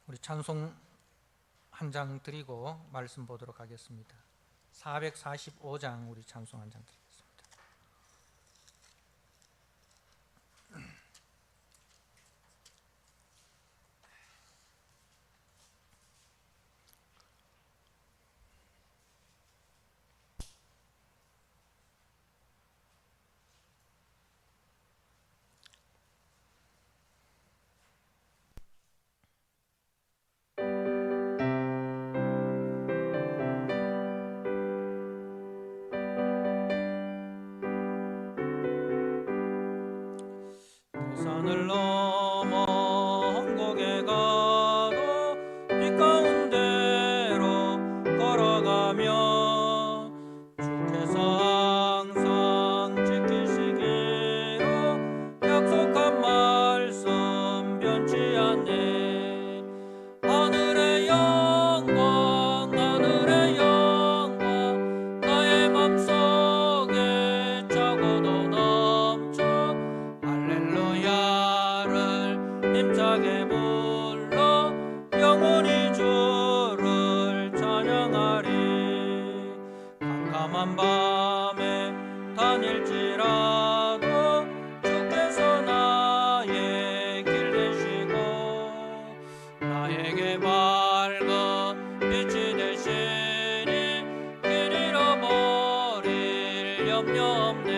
우리 찬송 한 장 드리고 말씀 보도록 하겠습니다. 445장 우리 찬송 한 장 드리겠습니다. 산을 넘어 한국에 가도 빛 가운데로 걸어가며 주께서 항상 지키시기로 약속한 말씀 변치 않네. 하늘의 영광 하늘의 영광 나의 맘속에 차고도 넘쳐 할렐루야를 힘차게 불러 영원히 주를 찬양하리. 캄캄한 밤에 다닐지라도 주께서 나의 길 되시고 나에게 밝은 빛이 되시니 길 잃어버릴 염려 없네.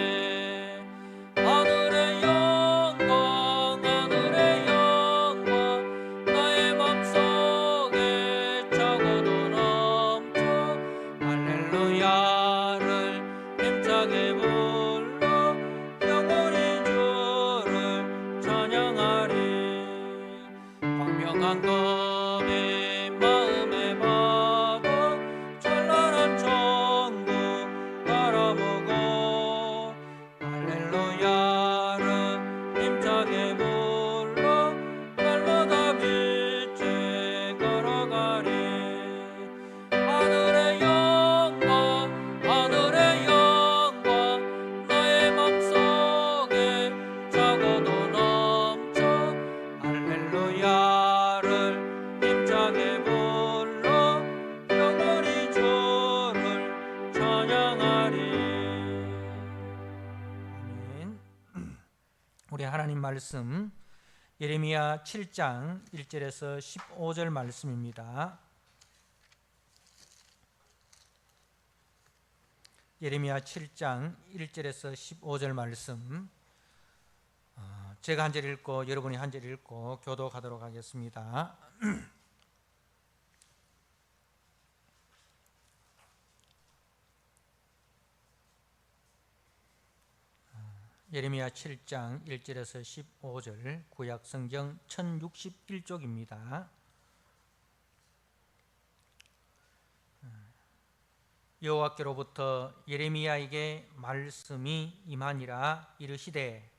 하늘의 영광 하늘의 영광 나의 맘속에 차고도 넘쳐 할렐루야를 힘차게 불러 영원히 주를 찬양하리. 광명한 검이 마음에 봐도 찬란한 천국 바라보고 할렐루야를 힘차게 불러 날마다 빛에 걸어가리. 하늘의 영광 하늘의 영광 나의 맘속에 차고도 넘쳐 할렐루야를 힘차게 불러 영원히 주를 찬양하리. 아멘. 우리 하나님 말씀 예레미야 7장 1절에서 15절 말씀입니다. 예레미야 7장 1절에서 15절 말씀, 제가 한 절 읽고 여러분이 한 절 읽고 교독하도록 하겠습니다. 예레미야 7장 1절에서 15절 구약성경 1061쪽입니다. 여호와께로부터 예레미야에게 말씀이 임하니라. 이르시되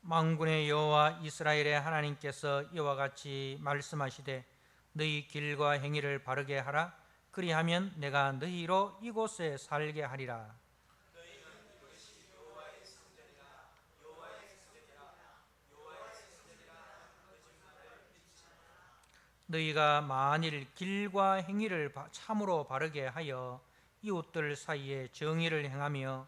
만군의 여호와 이스라엘의 하나님께서 이와 같이 말씀하시되 너희 길과 행위를 바르게 하라. 그리하면 내가 너희로 이곳에 살게 하리라. 너희가 만일 길과 행위를 참으로 바르게 하여 이웃들 사이에 정의를 행하며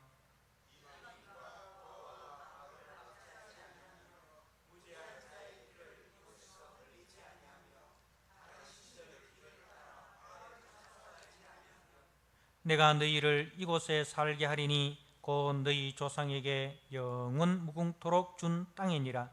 내가 너희를 이곳에 살게 하리니 곧 너희 조상에게 영원 무궁토록 준 땅이니라.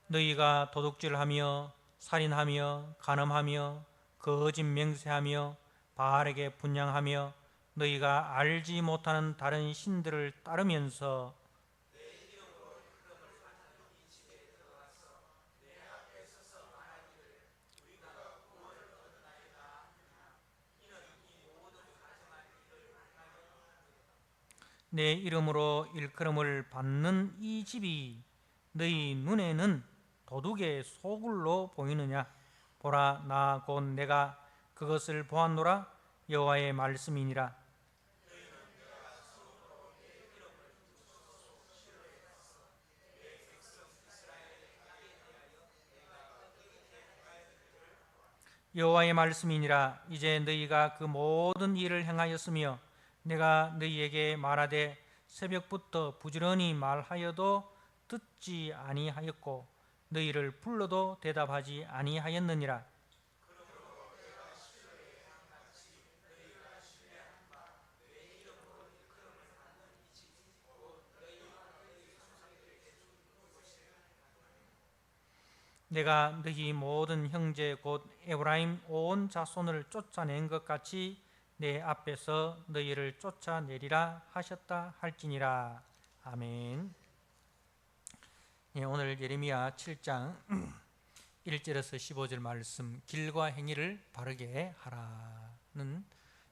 너희가 도둑질하며 살인하며 간음하며 거짓 맹세하며 바알에게 분향하며 너희가 알지 못하는 다른 신들을 따르면서 내 이름으로 일컬음을 받는 이 집이 너희 눈에는 도둑의 소굴로 보이느냐? 보라, 나 곧 내가 그것을 보았노라. 여호와의 말씀이니라. 여호와의 말씀이니라. 이제 너희가 그 모든 일을 행하였으며 내가 너희에게 말하되 새벽부터 부지런히 말하여도 듣지 아니하였고 너희를 불러도 대답하지 아니하였느니라. 내가 너희 모든 형제 곧 에브라임 온 자손을 쫓아낸 것 같이 내 앞에서 너희를 쫓아내리라 하셨다 할지니라. 아멘. 예, 오늘 예레미야 7장 1절에서 15절 말씀, 길과 행위를 바르게 하라는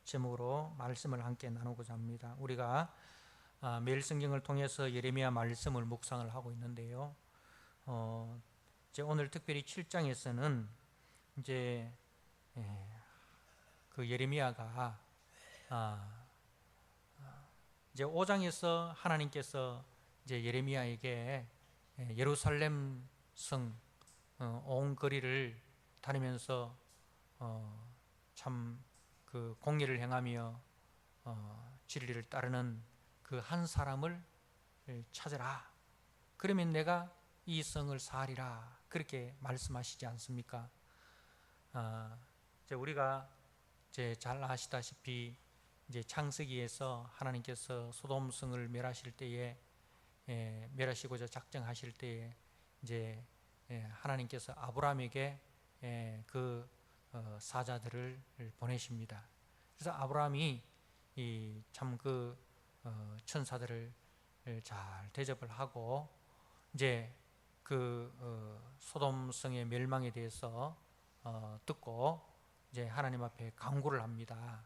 제목으로 말씀을 함께 나누고자 합니다. 우리가 매일 성경을 통해서 예레미야 말씀을 묵상을 하고 있는데요. 이제 오늘 특별히 7장에서는 이제 그 예레미야가 이제 5장에서 하나님께서 이제 예레미야에게 예루살렘 성 온 거리를 다니면서 참 그 공의를 행하며 진리를 따르는 그 한 사람을 찾으라. 그러면 내가 이 성을 사하리라. 그렇게 말씀하시지 않습니까? 이제 우리가 이제 잘 아시다시피 이제 창세기에서 하나님께서 소돔 성을 멸하실 때에 멸하시고자 작정하실 때에 이제 하나님께서 아브라함에게 그 사자들을 보내십니다. 그래서 아브라함이 참 그 천사들을 잘 대접을 하고 이제 그 소돔 성의 멸망에 대해서 듣고 이제 하나님 앞에 간구를 합니다.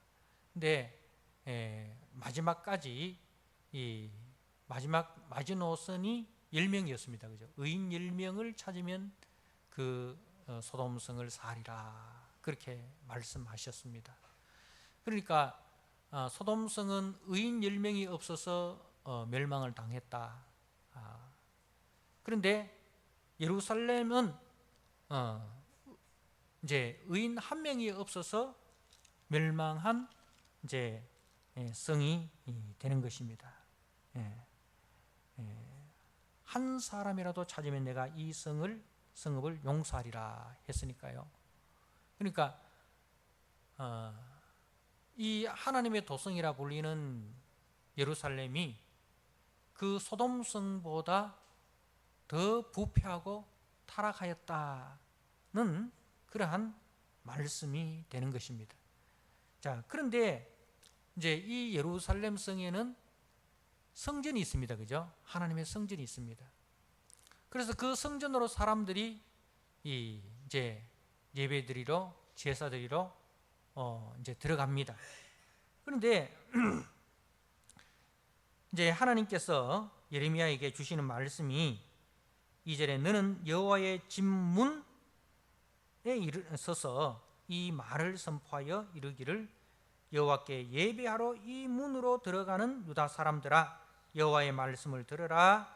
근데 마지막까지 이 마지막 마지노선이 10명이었습니다. 그죠? 의인 10명을 찾으면 그 소돔 성을 사리라. 그렇게 말씀하셨습니다. 그러니까 소돔 성은 의인 10명이 없어서 멸망을 당했다. 그런데 예루살렘은 이제 의인 한 명이 없어서 멸망한 이제 성이 되는 것입니다. 한 사람이라도 찾으면 내가 이 성읍을 용서하리라 했으니까요. 그러니까 이 하나님의 도성이라 불리는 예루살렘이 그 소돔성보다 더 부패하고 타락하였다는 그러한 말씀이 되는 것입니다. 자, 그런데 이제 이 예루살렘 성에는 성전이 있습니다. 그죠? 하나님의 성전이 있습니다. 그래서 그 성전으로 사람들이 이제 예배드리러, 제사드리러 이제 들어갑니다. 그런데 이제 하나님께서 예레미야에게 주시는 말씀이 2절에 너는 여호와의 집문에 서서 이 말을 선포하여 이르기를 여호와께 예배하러 이 문으로 들어가는 유다 사람들아 여호와의 말씀을 들으라.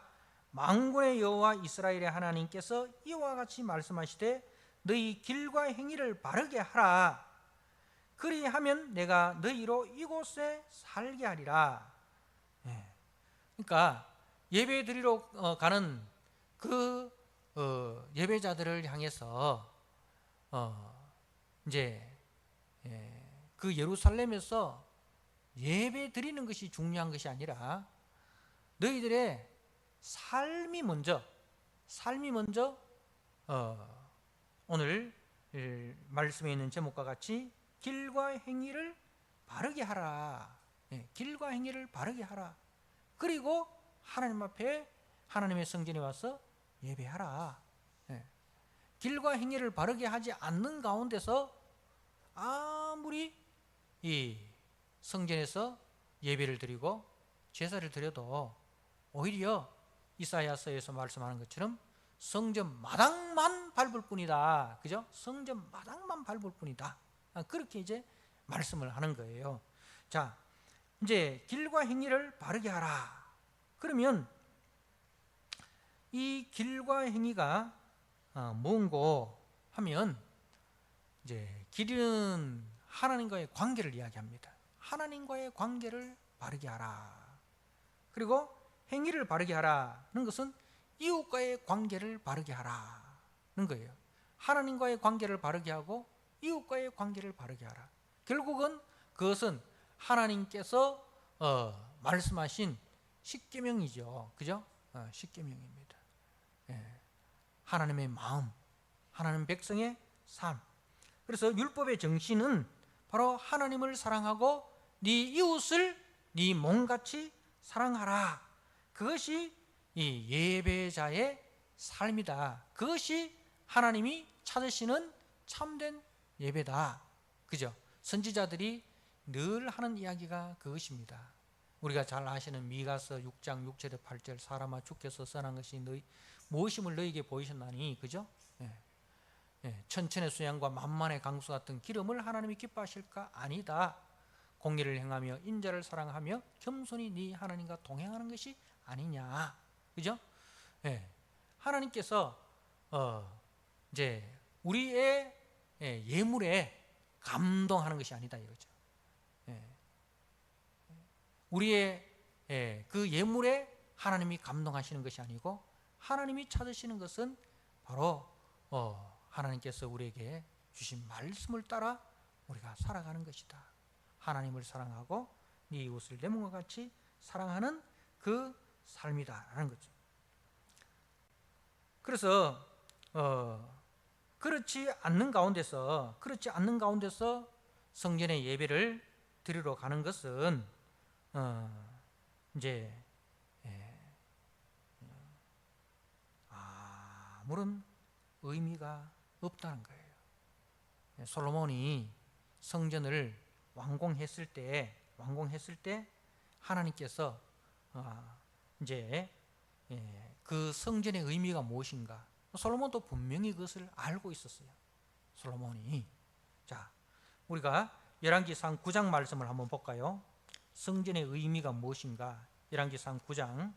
만군의 여호와 이스라엘의 하나님께서 이와 같이 말씀하시되 너희 길과 행위를 바르게 하라. 그리하면 내가 너희로 이곳에 살게 하리라. 그러니까 예배 드리러 가는 그 예배자들을 향해서 이제 그 예루살렘에서 예배 드리는 것이 중요한 것이 아니라 너희들의 삶이 먼저 오늘 말씀에 있는 제목과 같이 길과 행위를 바르게 하라. 길과 행위를 바르게 하라. 그리고 하나님 앞에 하나님의 성전에 와서 예배하라. 길과 행위를 바르게 하지 않는 가운데서 아무리 이 성전에서 예배를 드리고 제사를 드려도 오히려 이사야서에서 말씀하는 것처럼 성전 마당만 밟을 뿐이다. 그죠? 성전 마당만 밟을 뿐이다. 그렇게 이제 말씀을 하는 거예요. 자, 이제 길과 행위를 바르게 하라. 그러면 이 길과 행위가 뭔고 하면, 이제 길은 하나님과의 관계를 이야기합니다. 하나님과의 관계를 바르게 하라. 그리고 행위를 바르게 하라는 것은 이웃과의 관계를 바르게 하라는 거예요. 하나님과의 관계를 바르게 하고 이웃과의 관계를 바르게 하라. 결국은 그것은 하나님께서 말씀하신 십계명이죠. 그죠? 십계명입니다. 하나님의 마음, 하나님 백성의 삶. 그래서 율법의 정신은 바로 하나님을 사랑하고 네 이웃을 네 몸같이 사랑하라. 그것이 이 예배자의 삶이다. 그것이 하나님이 찾으시는 참된 예배다. 그죠? 선지자들이 늘 하는 이야기가 그것입니다. 우리가 잘 아시는 미가서 6장 6절에 8절, 사람아 주께서 선한 것이 무엇임을 너희에게 보이셨나니, 그죠? 천천의 수양과 만만의 강수 같은 기름을 하나님이 기뻐하실까? 아니다. 공의를 행하며 인자를 사랑하며 겸손히 네 하나님과 동행하는 것이 아니냐. 그죠? 하나님께서 이제 우리의 예물에 감동하는 것이 아니다 이거죠. 우리의 그 예물에 하나님이 감동하시는 것이 아니고, 하나님이 찾으시는 것은 바로 하나님께서 우리에게 주신 말씀을 따라 우리가 살아가는 것이다. 하나님을 사랑하고 네 이웃을 내 몸과 같이 사랑하는 그 삶이다라는 거죠. 그래서 그렇지 않는 가운데서 성전의 예배를 드리러 가는 것은 이제 아무런 의미가 없다는 거예요. 솔로몬이 성전을 완공했을 때 하나님께서 이제 그 성전의 의미가 무엇인가, 솔로몬도 분명히 그것을 알고 있었어요. 솔로몬이. 자, 우리가 열왕기상 9장 말씀을 한번 볼까요? 성전의 의미가 무엇인가? 열왕기상 9장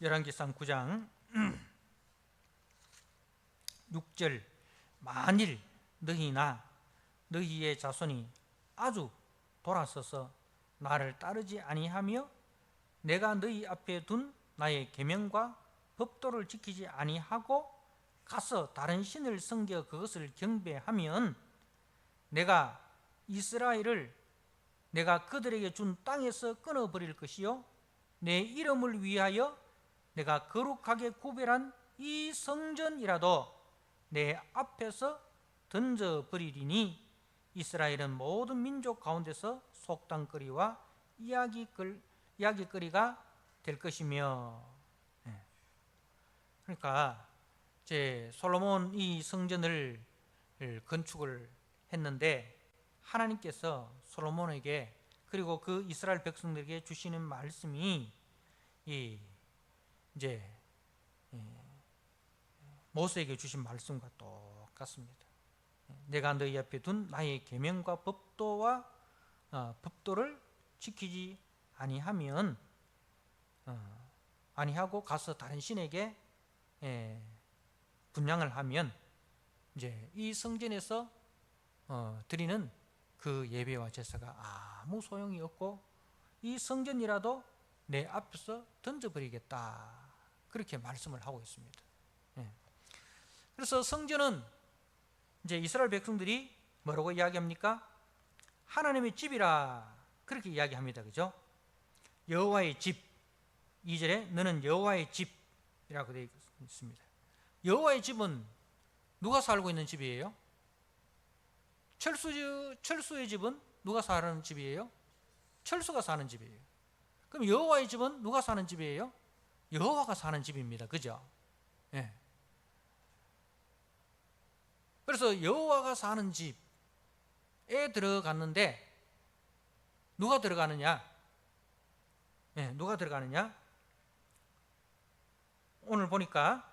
열왕기상 9장 6절, 만일 너희나 너희의 자손이 아주 돌아서서 나를 따르지 아니하며 내가 너희 앞에 둔 나의 계명과 법도를 지키지 아니하고 가서 다른 신을 섬겨 그것을 경배하면 내가 이스라엘을 내가 그들에게 준 땅에서 끊어버릴 것이요 내 이름을 위하여 내가 거룩하게 구별한 이 성전이라도 내 앞에서 던져버리리니 이스라엘은 모든 민족 가운데서 속담거리와 이야기거리가 될 것이며. 그러니까 이제 솔로몬 이 성전을 건축을 했는데, 하나님께서 솔로몬에게 그리고 그 이스라엘 백성들에게 주시는 말씀이 이제 모세에게 주신 말씀과 똑같습니다. 내가 너희 앞에 둔 나의 계명과 법도를 지키지 아니하면 아니하고 가서 다른 신에게 분향을 하면 이제 이 성전에서 드리는 그 예배와 제사가 아무 소용이 없고 이 성전이라도 내 앞에서 던져버리겠다, 그렇게 말씀을 하고 있습니다. 그래서 성전은 이제 이스라엘 백성들이 뭐라고 이야기합니까? 하나님의 집이라 그렇게 이야기합니다. 그죠? 여호와의 집, 2절에 너는 여호와의 집이라고 되어 있습니다. 여호와의 집은 누가 살고 있는 집이에요? 철수의 집은 누가 사는 집이에요? 철수가 사는 집이에요. 그럼 여호와의 집은 누가 사는 집이에요? 여호와가 사는 집입니다. 그죠? 예. 그래서 여호와가 사는 집에 들어갔는데 누가 들어가느냐? 예, 누가 들어가느냐? 오늘 보니까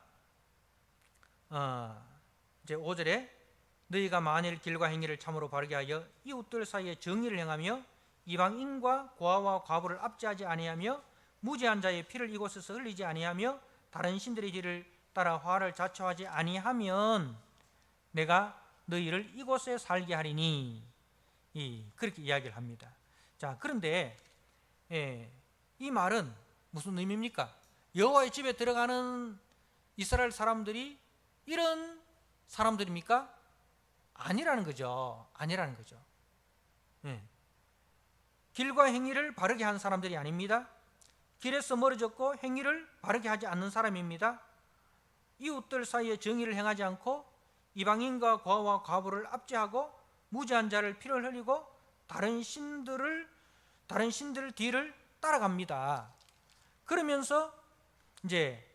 이제 5절에 너희가 만일 길과 행위를 참으로 바르게 하여 이웃들 사이에 정의를 행하며 이방인과 고아와 과부를 압제하지 아니하며 무죄한 자의 피를 이곳에서 흘리지 아니하며 다른 신들의 길을 따라 화를 자초하지 아니하면 내가 너희를 이곳에 살게 하리니, 그렇게 이야기를 합니다. 자, 그런데 이 말은 무슨 의미입니까? 여호와의 집에 들어가는 이스라엘 사람들이 이런 사람들입니까? 아니라는 거죠. 아니라는 거죠. 길과 행위를 바르게 한 사람들이 아닙니다. 길에서 멀어졌고 행위를 바르게 하지 않는 사람입니다. 이웃들 사이에 정의를 행하지 않고 이방인과 고아와 과부를 압제하고 무죄한 자를 피를 흘리고 다른 신들 뒤를 따라갑니다. 그러면서 이제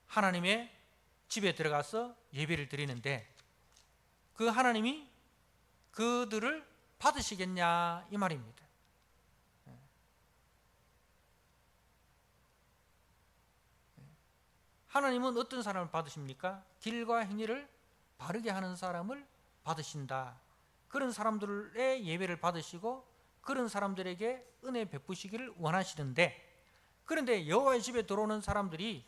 하나님의 집에 들어가서 예배를 드리는데 그 하나님이 그들을 받으시겠냐 이 말입니다. 하나님은 어떤 사람을 받으십니까? 길과 행위를 바르게 하는 사람을 받으신다. 그런 사람들의 예배를 받으시고 그런 사람들에게 은혜 베푸시기를 원하시는데, 그런데 여호와의 집에 들어오는 사람들이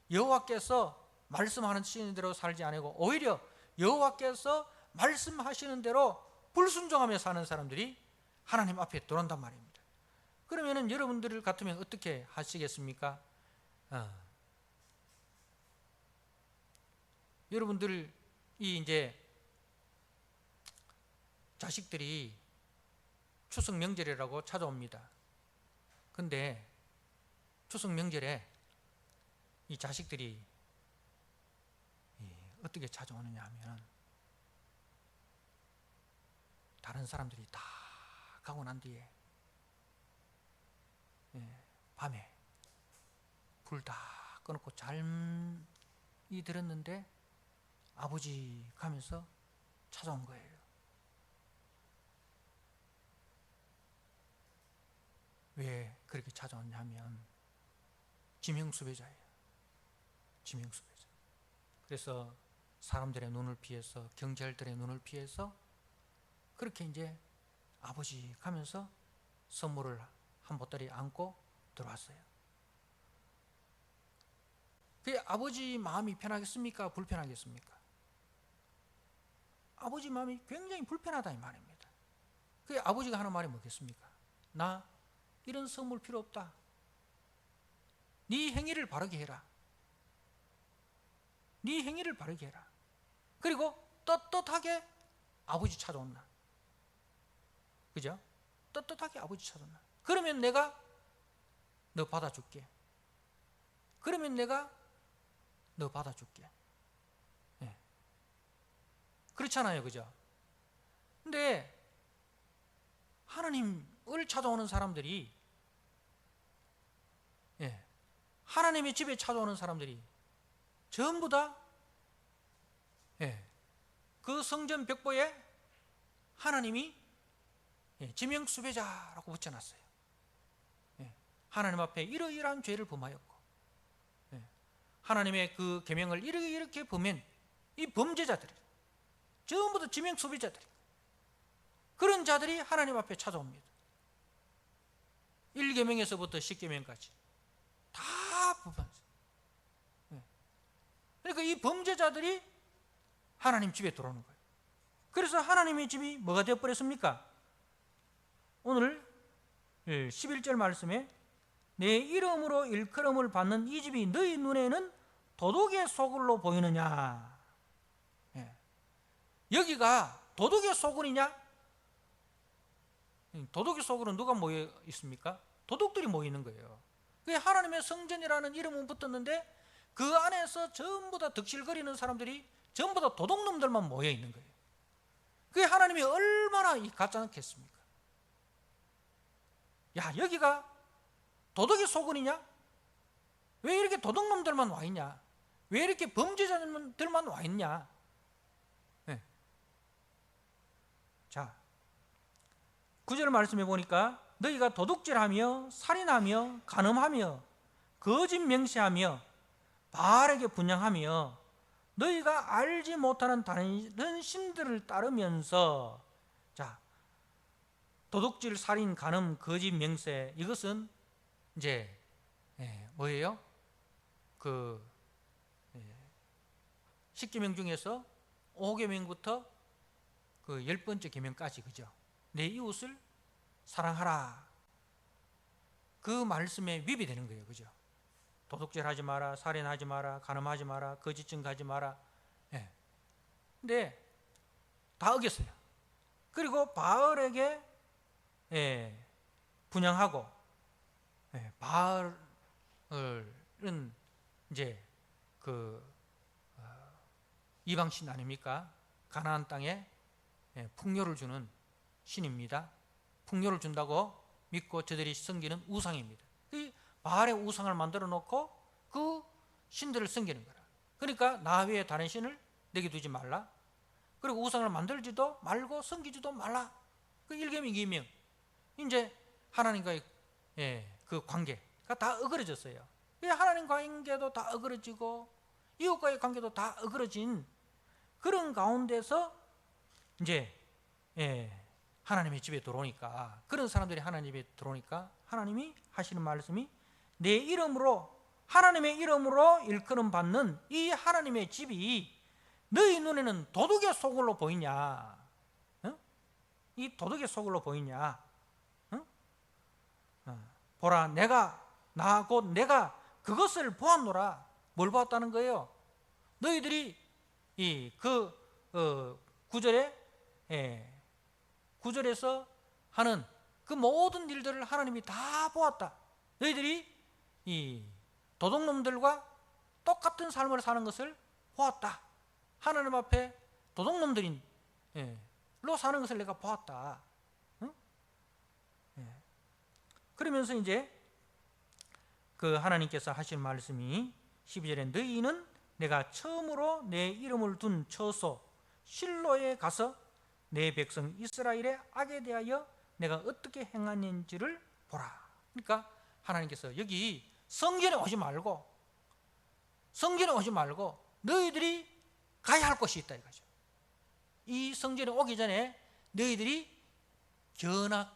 여호와께서 말씀하시는 대로 살지 않고 오히려 여호와께서 말씀하시는 대로 불순종하며 사는 사람들이 하나님 앞에 들어온단 말입니다. 그러면은 여러분들 같으면 어떻게 하시겠습니까? 여러분들이 이제 자식들이 추석 명절이라고 찾아옵니다. 근데 추석 명절에 이 자식들이 어떻게 찾아오느냐 하면 다른 사람들이 다 가고 난 뒤에 밤에 불 다 꺼놓고 잠이 들었는데 아버지 가면서 찾아온 거예요. 왜 그렇게 찾아왔냐면 지명수배자예요. 지명수배자. 그래서 사람들의 눈을 피해서, 경찰들의 눈을 피해서 그렇게 이제 아버지 가면서 선물을 한 보따리 안고 들어왔어요. 그게 아버지 마음이 편하겠습니까? 불편하겠습니까? 아버지 마음이 굉장히 불편하다 이 말입니다. 그게 아버지가 하는 말이 뭐겠습니까? 나 이런 선물 필요 없다. 네 행위를 바르게 해라. 네 행위를 바르게 해라. 그리고 떳떳하게 아버지 찾아온다. 그죠? 떳떳하게 아버지 찾아온다. 그러면 내가 너 받아줄게. 그러면 내가 너 받아줄게. 네. 그렇잖아요. 그죠? 근데 하나님을 찾아오는 사람들이, 하나님의 집에 찾아오는 사람들이 전부 다 그 성전 벽보에 하나님이 지명수배자라고 붙여놨어요. 하나님 앞에 이러이러한 죄를 범하였고 하나님의 그 계명을 이렇게 범한 이 범죄자들이 전부 다 지명수배자들이, 그런 자들이 하나님 앞에 찾아옵니다. 1계명에서부터 10계명까지 다 범했어요. 그러니까 이 범죄자들이 하나님 집에 들어오는 거예요. 그래서 하나님의 집이 뭐가 되어버렸습니까? 오늘 11절 말씀에 내 이름으로 일컬음을 받는 이 집이 너희 눈에는 도둑의 소굴로 보이느냐. 여기가 도둑의 소굴이냐? 도둑의 소굴은 누가 모여 있습니까? 도둑들이 모여 있는 거예요. 그게 하나님의 성전이라는 이름은 붙었는데 그 안에서 전부 다 득실거리는 사람들이 전부 다 도둑놈들만 모여 있는 거예요. 그게 하나님이 얼마나 가짜놓겠습니까? 야, 여기가 도둑의 소굴이냐? 왜 이렇게 도둑놈들만 와 있냐? 왜 이렇게 범죄자들만 와 있냐? 네. 자, 9절 말씀해 보니까 너희가 도둑질하며 살인하며 간음하며 거짓 맹세하며 바알에게 분향하며 너희가 알지 못하는 다른 신들을 따르면서, 자, 도둑질, 살인, 간음, 거짓 맹세, 이것은 이제 뭐예요? 그 10계명 중에서 5계명부터 그 10번째 계명까지, 그죠? 내 이웃을 사랑하라, 그 말씀에 위배되는 거예요, 그죠? 도둑질하지 마라, 살인하지 마라, 간음하지 마라, 거짓 증거하지 마라. 근데 다 어겼어요. 그리고 바알에게 분향하고, 바알은 이제 그 이방신 아닙니까? 가나안 땅에 풍요를 주는 신입니다. 풍요를 준다고 믿고 저들이 섬기는 우상입니다. 이 바알의 우상을 만들어 놓고 그 신들을 섬기는 거라. 그러니까 나 외에 다른 신을 내게 두지 말라. 그리고 우상을 만들지도 말고 섬기지도 말라. 그 1계명, 2계명. 이제 하나님과의 그 관계가 다 어그러졌어요. 하나님 관계도 다 어그러지고 이웃과의 관계도 다 어그러진 그런 가운데서 이제 하나님의 집에 들어오니까, 그런 사람들이 하나님 집에 들어오니까 하나님이 하시는 말씀이, 내 이름으로, 하나님의 이름으로 일컬음 받는 이 하나님의 집이 너희 눈에는 도둑의 소굴로 보이냐? 이 도둑의 소굴로 보이냐? 보라, 나 곧 내가 그것을 보았노라. 뭘 보았다는 거예요? 너희들이 구절에서 하는 그 모든 일들을 하나님이 다 보았다. 너희들이 이 도둑놈들과 똑같은 삶을 사는 것을 보았다. 하나님 앞에 도둑놈들로 사는 것을 내가 보았다. 그러면서 이제 그 하나님께서 하신 말씀이 12절에 너희는 내가 처음으로 내 이름을 둔 처소 실로에 가서 내 백성 이스라엘의 악에 대하여 내가 어떻게 행하는지를 보라. 그러니까 하나님께서 여기 성전에 오지 말고 너희들이 가야 할 곳이 있다 이거죠. 이 성전에 오기 전에 너희들이 견학해야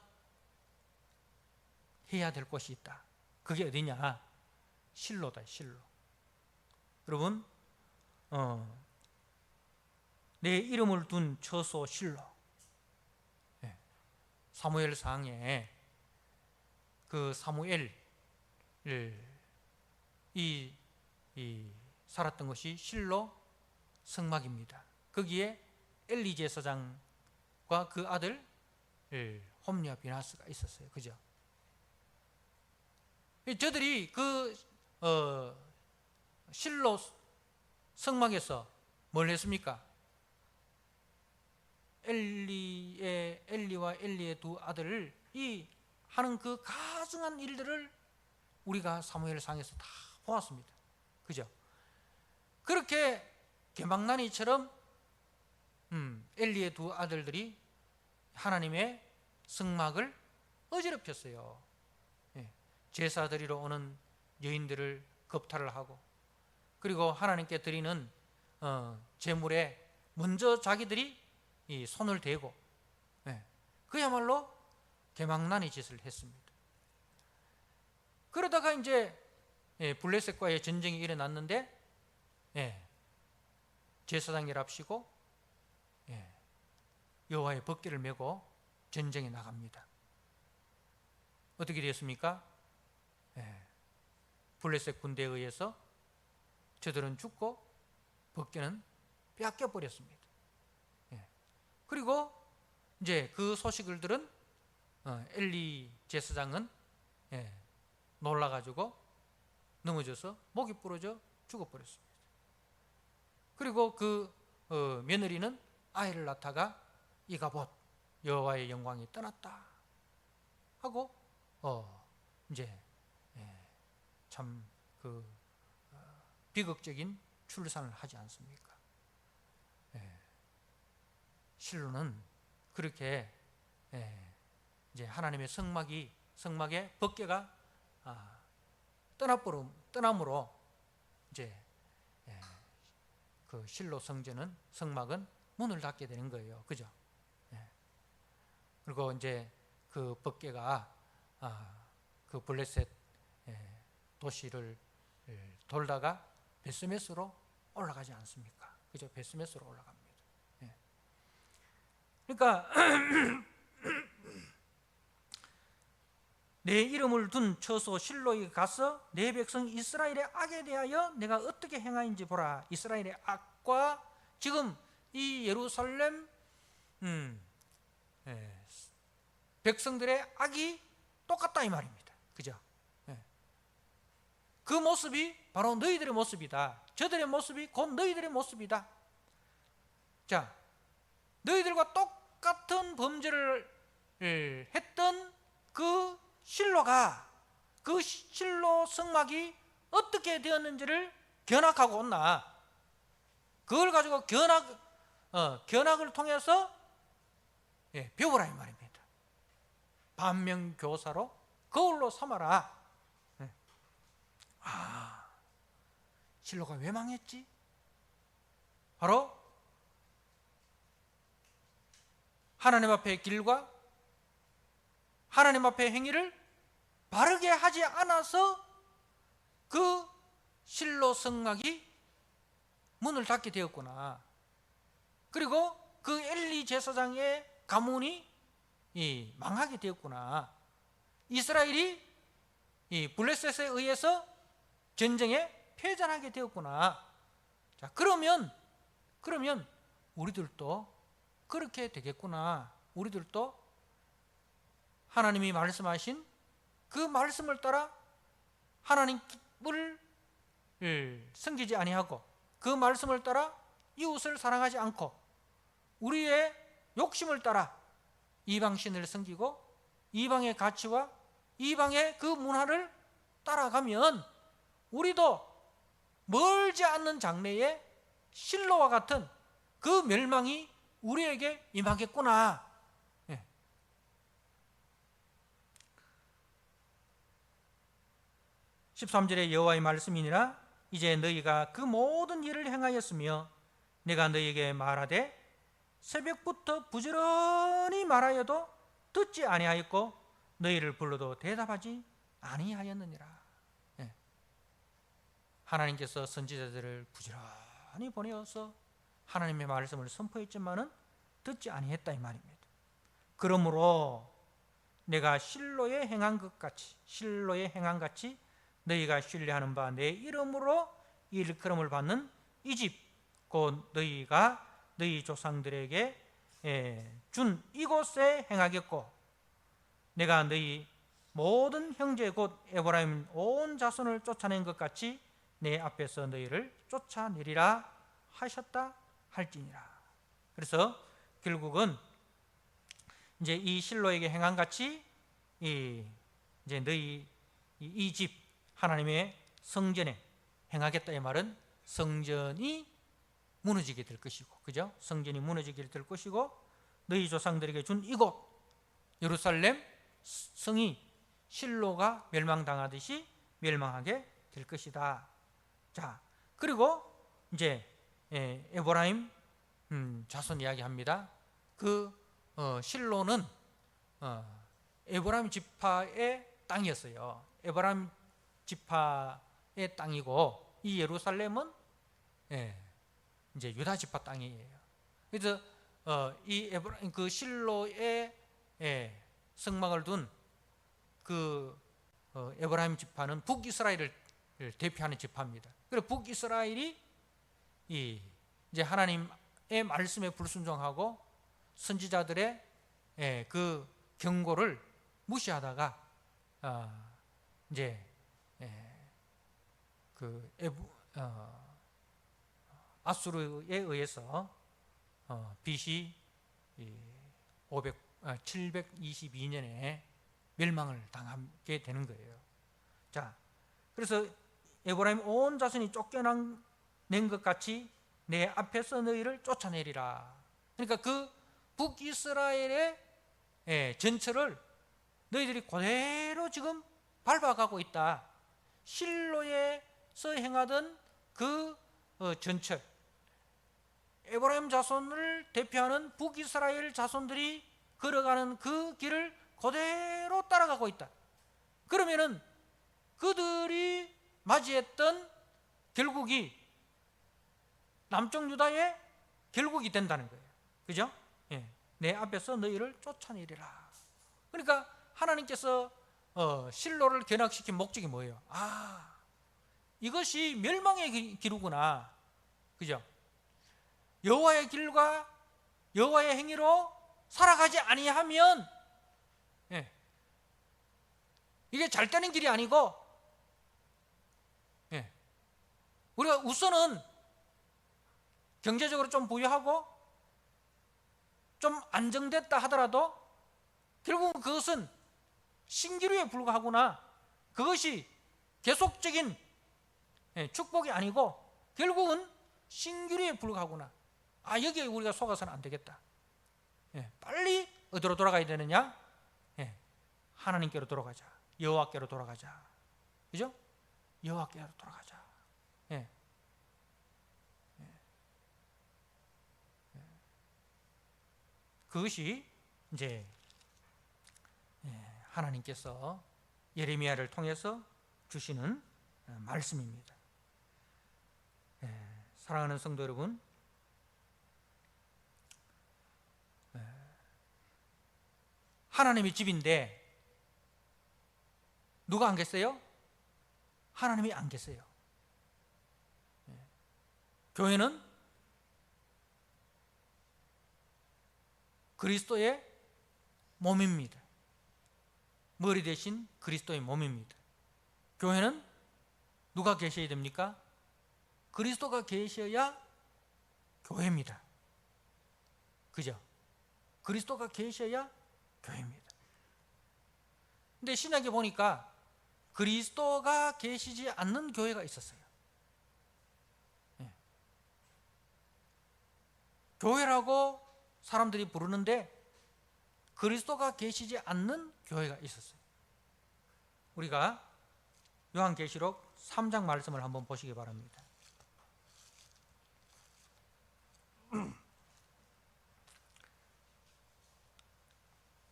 될 곳이 있다. 그게 어디냐? 실로다, 실로. 여러분, 내 이름을 둔 처소 실로. 사무엘상에 그 사무엘이 살았던 것이 실로 성막입니다. 거기에 엘리 제사장과 그 아들 홈리와 비나스가 있었어요. 그죠? 저들이 그 실로 성막에서 뭘 했습니까? 엘리와 엘리의 두 아들을 하는 그 가증한 일들을 우리가 사무엘상에서 다 보았습니다. 그죠? 그렇게 개망나니처럼 엘리의 두 아들들이 하나님의 성막을 어지럽혔어요. 제사 드리러 오는 여인들을 겁탈을 하고, 그리고 하나님께 드리는 제물에 먼저 자기들이 이 손을 대고, 그야말로 개망나니 짓을 했습니다. 그러다가 이제 블레셋과의 전쟁이 일어났는데 제사장이랍시고 여호와의 법궤를 메고 전쟁에 나갑니다. 어떻게 되었습니까? 블레셋 군대에 의해서 저들은 죽고 법궤는 빼앗겨 버렸습니다. 그리고 이제 그 소식을 들은 엘리 제사장은 놀라가지고 넘어져서 목이 부러져 죽어버렸습니다. 그리고 그 며느리는 아이를 낳다가 이가봇 여호와의 영광이 떠났다 하고 이제 참 그 비극적인 출산을 하지 않습니까? 실로는 그렇게 이제 하나님의 성막의 법궤가 떠남으로 이제 그 실로 성막은 문을 닫게 되는 거예요. 그죠? 그리고 이제 그 법궤가 그 블레셋 도시를 돌다가 베스메스로 올라가지 않습니까? 그죠? 베스메스로 올라갑니다. 그러니까 내 이름을 둔 처소 실로에 가서 내 백성 이스라엘의 악에 대하여 내가 어떻게 행하인지 보라. 이스라엘의 악과 지금 이 예루살렘 백성들의 악이 똑같다 이 말입니다. 그죠? 그 모습이 바로 너희들의 모습이다. 저들의 모습이 곧 너희들의 모습이다. 자, 너희들과 똑같은 범죄를 했던 그 실로가, 그 실로 성막이 어떻게 되었는지를 견학하고 온나. 그걸 가지고 견학을 통해서 배우라 이 말입니다. 반면교사로 거울로 삼아라. 실로가 왜 망했지? 바로 하나님 앞의 길과 하나님 앞의 행위를 바르게 하지 않아서 그 실로 성막이 문을 닫게 되었구나. 그리고 그 엘리 제사장의 가문이 망하게 되었구나. 이스라엘이 이 블레셋에 의해서 전쟁에 패전하게 되었구나. 자, 그러면 우리들도 그렇게 되겠구나. 우리들도 하나님이 말씀하신 그 말씀을 따라 하나님을 섬기지 아니하고 그 말씀을 따라 이웃을 사랑하지 않고 우리의 욕심을 따라 이방신을 섬기고 이방의 가치와 이방의 그 문화를 따라가면 우리도 멀지 않는 장래에 실로와 같은 그 멸망이 우리에게 임하겠구나. 13절에 여호와의 말씀이니라. 이제 너희가 그 모든 일을 행하였으며 내가 너희에게 말하되 새벽부터 부지런히 말하여도 듣지 아니하였고 너희를 불러도 대답하지 아니하였느니라. 하나님께서 선지자들을 부지런히 보내어서 하나님의 말씀을 선포했지만은 듣지 아니했다 이 말입니다. 그러므로 내가 실로에 행한 것 같이 너희가 신뢰하는 바 내 이름으로 일컬음을 받는 이 집 곧 너희가 너희 조상들에게 준 이곳에 행하겠고 내가 너희 모든 형제 곧 에브라임 온 자손을 쫓아낸 것 같이 내 앞에서 너희를 쫓아내리라 하셨다 할지니라. 그래서 결국은 이제 이 실로에게 행한 같이 이제 너희 이 집 하나님의 성전에 행하겠다 이 말은 성전이 무너지게 될 것이고, 그죠? 성전이 무너지게 될 것이고 너희 조상들에게 준 이곳 예루살렘 성이 실로가 멸망당하듯이 멸망하게 될 것이다. 자, 그리고 이제 에브라임 자손 이야기합니다. 그 실로는 에브라임 지파의 땅이었어요. 에브라임 지파의 땅이고 이 예루살렘은 이제 유다 지파 땅이에요. 그래서 이 에브라임 그 실로의 성막을 둔 그 에브라임 지파는 북이스라엘을 대표하는 지파입니다. 그리고 북이스라엘이 이제 하나님의 말씀에 불순종하고 선지자들의 그 경고를 무시하다가 이제 그 아수르에 의해서 BC 722년에 멸망을 당하게 되는 거예요. 자, 그래서 에브라임 온 자손이 쫓겨낸 것 같이 내 앞에서 너희를 쫓아내리라. 그러니까 그 북이스라엘의 전철을 너희들이 그대로 지금 밟아가고 있다. 실로에서 행하던 그 전철, 에브라임 자손을 대표하는 북이스라엘 자손들이 걸어가는 그 길을 그대로 따라가고 있다. 그러면은 그들이 맞이했던 결국이 남쪽 유다의 결국이 된다는 거예요. 그죠? 내 앞에서 너희를 쫓아내리라. 그러니까 하나님께서 실로를 견학시킨 목적이 뭐예요? 이것이 멸망의 기루구나. 그죠? 여호와의 길과 여호와의 행위로 살아가지 아니하면 이게 잘 되는 길이 아니고, 우리가 우선은 경제적으로 좀 부유하고 좀 안정됐다 하더라도 결국은 그것은 신기루에 불과하구나. 그것이 계속적인 축복이 아니고 결국은 신기루에 불과하구나. 여기에 우리가 속아서는 안 되겠다. 빨리 어디로 돌아가야 되느냐? 하나님께로 돌아가자. 여호와께로 돌아가자. 그죠? 여호와께로 돌아가자. 그것이 이제 하나님께서 예레미야를 통해서 주시는 말씀입니다. 사랑하는 성도 여러분, 하나님의 집인데 누가 안 계세요? 하나님이 안 계세요. 교회는 그리스도의 몸입니다. 머리 대신 그리스도의 몸입니다. 교회는 누가 계셔야 됩니까? 그리스도가 계셔야 교회입니다. 그죠? 그리스도가 계셔야 교회입니다. 근데 신약에 보니까 그리스도가 계시지 않는 교회가 있었어요. 교회라고 사람들이 부르는데 그리스도가 계시지 않는 교회가 있었어요. 우리가 요한계시록 3장 말씀을 한번 보시기 바랍니다.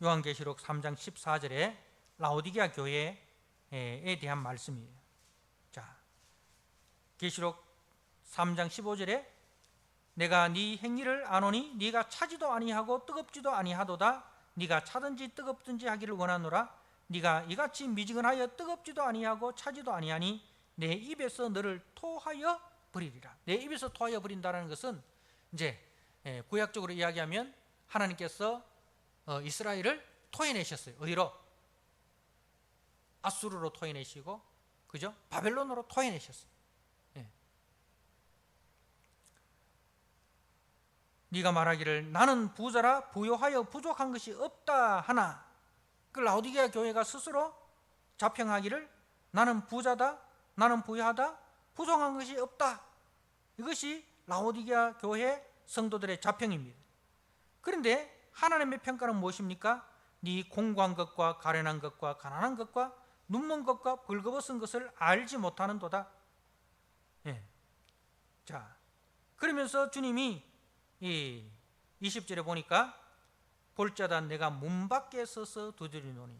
요한계시록 3장 14절에 라오디게아 교회에 대한 말씀이에요. 자, 계시록 3장 15절에 내가 네 행위를 아노니 네가 차지도 아니하고 뜨겁지도 아니하도다. 네가 차든지 뜨겁든지 하기를 원하노라. 네가 이같이 미지근하여 뜨겁지도 아니하고 차지도 아니하니 내 입에서 너를 토하여 버리리라. 내 입에서 토하여 버린다는 것은 이제 구약적으로 이야기하면 하나님께서 이스라엘을 토해내셨어요. 어디로? 아수르로 토해내시고, 그죠? 바벨론으로 토해내셨어요. 네가 말하기를 나는 부자라 부요하여 부족한 것이 없다 하나, 그 라오디게아 교회가 스스로 자평하기를 나는 부자다, 나는 부유하다, 부족한 것이 없다. 이것이 라오디게아 교회 성도들의 자평입니다. 그런데 하나님의 평가는 무엇입니까? 네 공고한 것과 가련한 것과 가난한 것과 눈먼 것과 벌거벗은 것을 알지 못하는도다. 자, 그러면서 주님이 이 20절에 보니까 볼자다 내가 문 밖에 서서 두드리노니,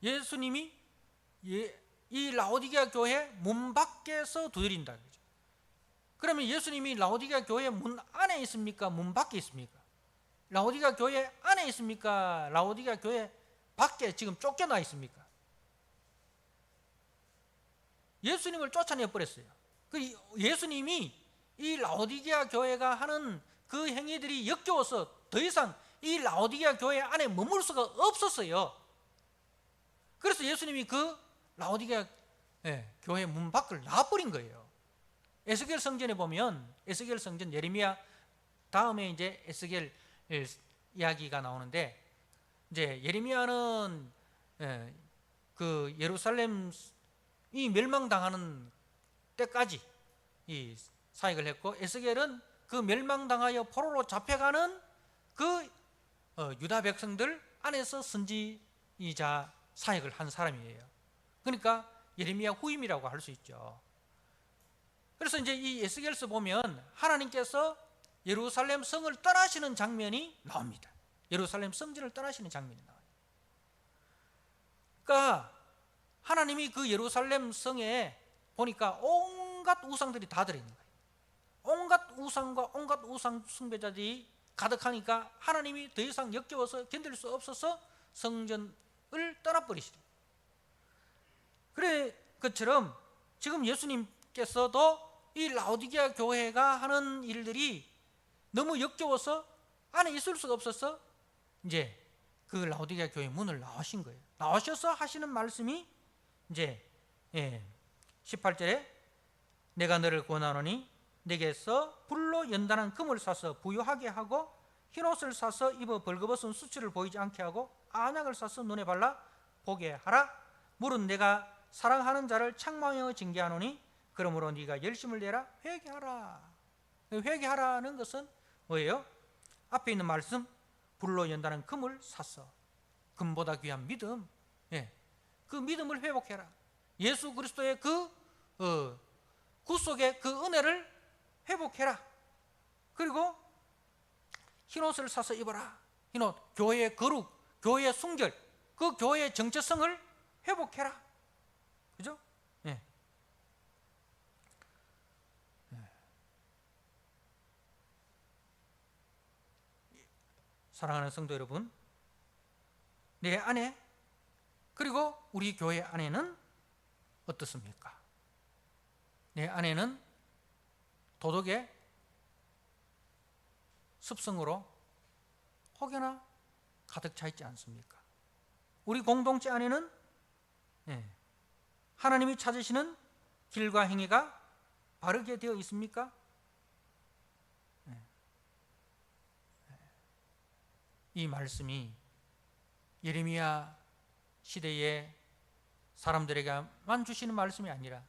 예수님이 이 라오디게아 교회 문 밖에서 두드린다. 그러면 예수님이 라오디게아 교회 문 안에 있습니까? 문 밖에 있습니까? 라오디게아 교회 안에 있습니까? 라오디게아 교회 밖에 지금 쫓겨나 있습니까? 예수님을 쫓아내 버렸어요. 그 예수님이 이 라오디게아 교회가 하는 그 행위들이 역겨워서 더 이상 이 라오디게아 교회 안에 머물 수가 없었어요. 그래서 예수님이 그 라오디게아 교회 문 밖을 나와버린 거예요. 에스겔 성전에 보면, 에스겔 성전, 예레미야 다음에 이제 에스겔 이야기가 나오는데, 이제 예레미야는 그 예루살렘 이 멸망당하는 때까지 이 사역을 했고, 에스겔은 그 멸망당하여 포로로 잡혀가는 그 유다 백성들 안에서 선지자 사역을 한 사람이에요. 그러니까 예레미야 후임이라고 할 수 있죠. 그래서 이제 이 에스겔서 보면 하나님께서 예루살렘 성을 떠나시는 장면이 나옵니다. 예루살렘 성전을 떠나시는 장면이 나와요. 그러니까 하나님이 그 예루살렘 성에 보니까 온갖 우상들이 다 들어있는 거예요. 온갖 우상과 온갖 우상 숭배자들이 가득하니까 하나님이 더 이상 역겨워서 견딜 수 없어서 성전을 떠나버리시죠. 그래, 그처럼 지금 예수님께서도 이 라오디게아 교회가 하는 일들이 너무 역겨워서 안에 있을 수가 없어서 이제 그 라오디게아 교회 문을 나오신 거예요. 나오셔서 하시는 말씀이 이제 18절에 내가 너를 권하노니 내게서 불로 연단한 금을 사서 부유하게 하고 흰옷을 사서 입어 벌거벗은 수치를 보이지 않게 하고 안약을 사서 눈에 발라 보게 하라. 물은 내가 사랑하는 자를 책망하여 징계하노니 그러므로 네가 열심을 내라. 회개하라. 회개하라는 것은 뭐예요? 앞에 있는 말씀, 불로 연다는 금을 샀어. 금보다 귀한 믿음, 그 믿음을 회복해라. 예수 그리스도의 그 구속의 그 은혜를 회복해라. 그리고 흰옷을 사서 입어라. 흰옷, 교회의 거룩, 교회의 순결, 그 교회의 정체성을 회복해라. 그죠? 사랑하는 성도 여러분, 내 안에, 그리고 우리 교회 안에는 어떻습니까? 내 안에는 도덕의 습성으로 혹여나 가득 차 있지 않습니까? 우리 공동체 안에는 하나님이 찾으시는 길과 행위가 바르게 되어 있습니까? 이 말씀이 예레미야 시대의 사람들에게만 주시는 말씀이 아니라,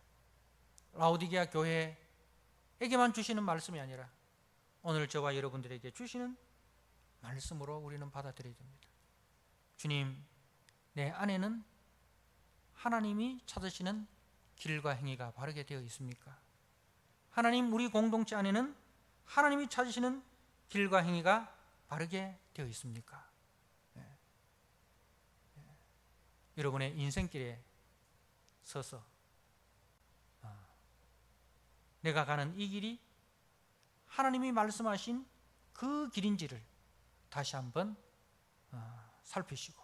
라오디게아 교회에게만 주시는 말씀이 아니라 오늘 저와 여러분들에게 주시는 말씀으로 우리는 받아들여야 됩니다. 주님, 내 안에는 하나님이 찾으시는 길과 행위가 바르게 되어 있습니까? 하나님, 우리 공동체 안에는 하나님이 찾으시는 길과 행위가 바르게 되어 있습니까? 여러분의 인생길에 서서 내가 가는 이 길이 하나님이 말씀하신 그 길인지를 다시 한번 살피시고,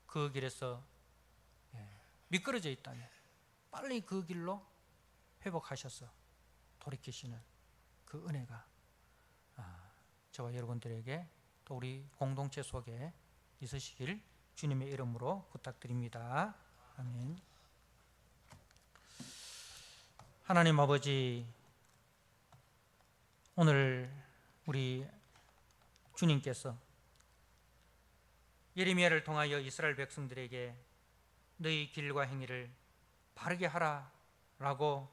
그 길에서 미끄러져 있다면 빨리 그 길로 회복하셔서 돌이키시는 그 은혜가 저와 여러분들에게 또 우리 공동체 속에 있으시길 주님의 이름으로 부탁드립니다. 아멘. 하나님 아버지, 오늘 우리 주님께서 예레미야를 통하여 이스라엘 백성들에게 너희 길과 행위를 바르게 하라라고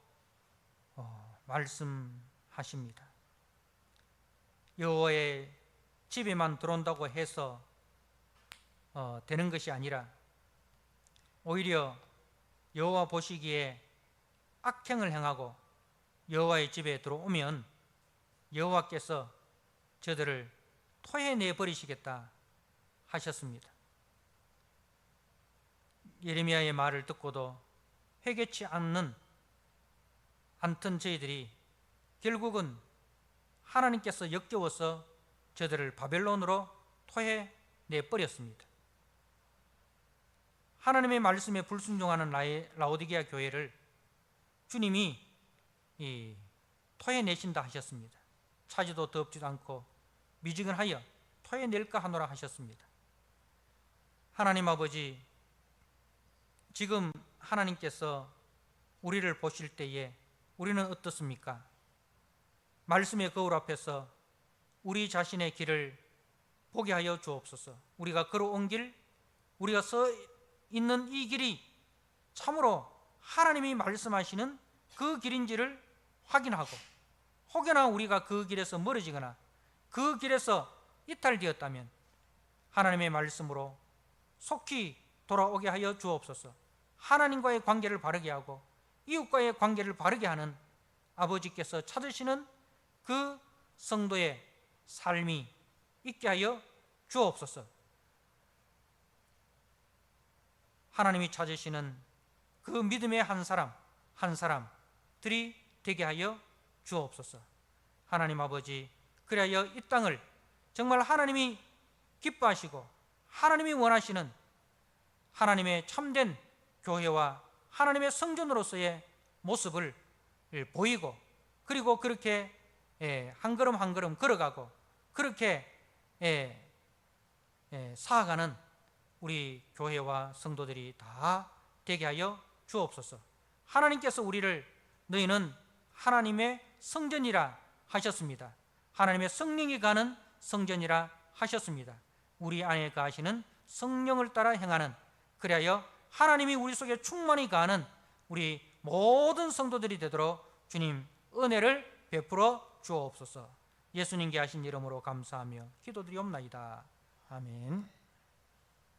말씀하십니다. 여호와의 집에만 들어온다고 해서 되는 것이 아니라, 오히려 여호와 보시기에 악행을 행하고 여호와의 집에 들어오면 여호와께서 저들을 토해내 버리시겠다 하셨습니다. 예레미야의 말을 듣고도 회개치 않던 저희들이 결국은 하나님께서 역겨워서 저들을 바벨론으로 토해내 버렸습니다. 하나님의 말씀에 불순종하는 라오디게아 교회를 주님이 토해내신다 하셨습니다. 차지도 더럽지도 않고 미지근하여 토해낼까 하노라 하셨습니다. 하나님 아버지, 지금 하나님께서 우리를 보실 때에 우리는 어떻습니까? 말씀의 거울 앞에서 우리 자신의 길을 보게 하여 주옵소서. 우리가 걸어온 길, 우리가 서 있는 이 길이 참으로 하나님이 말씀하시는 그 길인지를 확인하고, 혹여나 우리가 그 길에서 멀어지거나 그 길에서 이탈되었다면 하나님의 말씀으로 속히 돌아오게 하여 주옵소서. 하나님과의 관계를 바르게 하고 이웃과의 관계를 바르게 하는 아버지께서 찾으시는 그 성도의 삶이 있게 하여 주옵소서. 하나님이 찾으시는 그 믿음의 한 사람 한 사람들이 되게 하여 주옵소서. 하나님 아버지, 그리하여 이 땅을 정말 하나님이 기뻐하시고 하나님이 원하시는 하나님의 참된 교회와 하나님의 성전으로서의 모습을 보이고, 그리고 그렇게 한 걸음 한 걸음 걸어가고 그렇게 살아가는 우리 교회와 성도들이 다 되게 하여 주옵소서. 하나님께서 우리를 너희는 하나님의 성전이라 하셨습니다. 하나님의 성령이 가는 성전이라 하셨습니다. 우리 안에 거하시는 성령을 따라 행하는, 그리하여 하나님이 우리 속에 충만히 거하는 우리 모든 성도들이 되도록 주님 은혜를 베풀어 주옵소서. 예수님께 하신 이름으로 감사하며 기도드리옵나이다. 아멘.